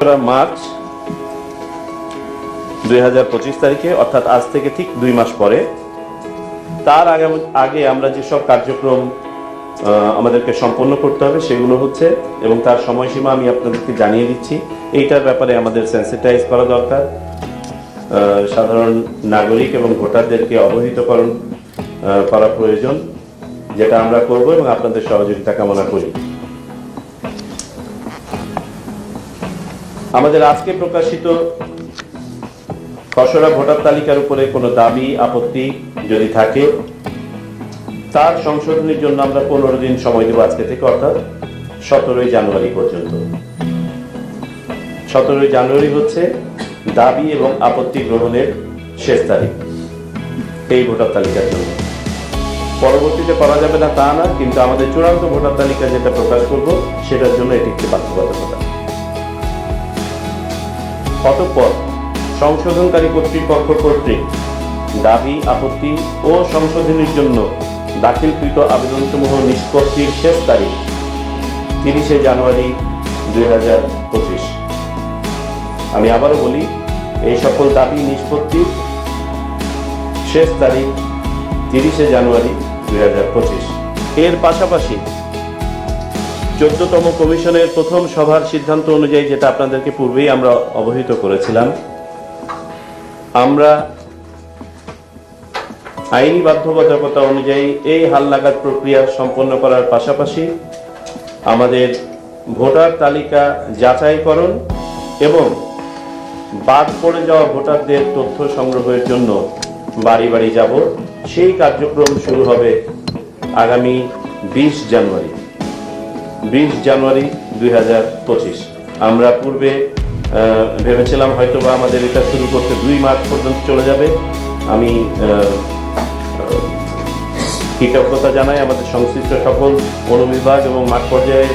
March 2025 তারিখে, অর্থাৎ আজ থেকে ঠিক 2 মাস পরে, তার আগে আমরা যেসব কার্যক্রম আমাদেরকে সম্পন্ন করতে হবে সেগুলো হচ্ছে, এবং তার সময়সীমা আমি আপনাদেরকে জানিয়ে দিচ্ছি। এইটার ব্যাপারে আমাদের সেন্সিটাইজ করা দরকার, সাধারণ নাগরিক এবং ভোটারদেরকে অবহিতকরণ করা প্রয়োজন, যেটা আমরা করব এবং আপনাদের সহযোগিতা কামনা করি। আমাদের আজকে প্রকাশিত খসড়া ভোটার তালিকার উপরে কোনো দাবি আপত্তি যদি থাকে, তার সংশোধনের জন্য আমরা 15 দিন সময় দেব আজকে থেকে, অর্থাৎ 17 জানুয়ারি পর্যন্ত। 17 জানুয়ারি হচ্ছে দাবি এবং আপত্তি গ্রহণের শেষ তারিখ এই ভোটার তালিকার জন্য। পরবর্তীতে করা যাবে না তা না, কিন্তু আমাদের চূড়ান্ত ভোটার তালিকা যেটা প্রকাশ করব সেটার জন্য এটি একটি বাধ্যবাধকতা। অতঃপর সংশোধনকারী কর্তৃপক্ষ কর্তৃক দাবি আপত্তি ও সংশোধনের জন্য দাখিলকৃত আবেদনসমূহ নিষ্পত্তির শেষ তারিখ 30 জানুয়ারি 2025। আমি আবারও বলি, এই সকল দাবি নিষ্পত্তির শেষ তারিখ 30 জানুয়ারি 2025। এর পাশাপাশি 14তম কমিশনের প্রথম সভার সিদ্ধান্ত অনুযায়ী, যেটা আপনাদেরকে পূর্বেই আমরা অবহিত করেছিলাম, আমরা আইনি বাধ্যবাধকতা অনুযায়ী এই হালনাগাদ প্রক্রিয়া সম্পন্ন করার পাশাপাশি আমাদের ভোটার তালিকা যাচাইকরণ এবং বাদ পড়ে যাওয়া ভোটারদের তথ্য সংগ্রহের জন্য বাড়ি বাড়ি যাব। সেই কার্যক্রম শুরু হবে আগামী 20 জানুয়ারি 2025। আমরা পূর্বে ভেবেছিলাম হয়তোবা আমাদের এটা শুরু করতে 2 মার্চ পর্যন্ত চলে যাবে। আমি কৃতজ্ঞতা জানাই আমাদের সংশ্লিষ্ট সকল অনুবিভাগ এবং মাঠ পর্যায়ের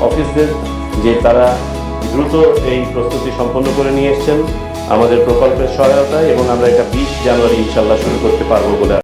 অফিসদের, যে তারা দ্রুত এই প্রস্তুতি সম্পন্ন করে নিয়ে এসেছেন আমাদের প্রকল্পের সহায়তায়, এবং আমরা এটা 20 জানুয়ারি ইনশাল্লাহ শুরু করতে পারবো বলে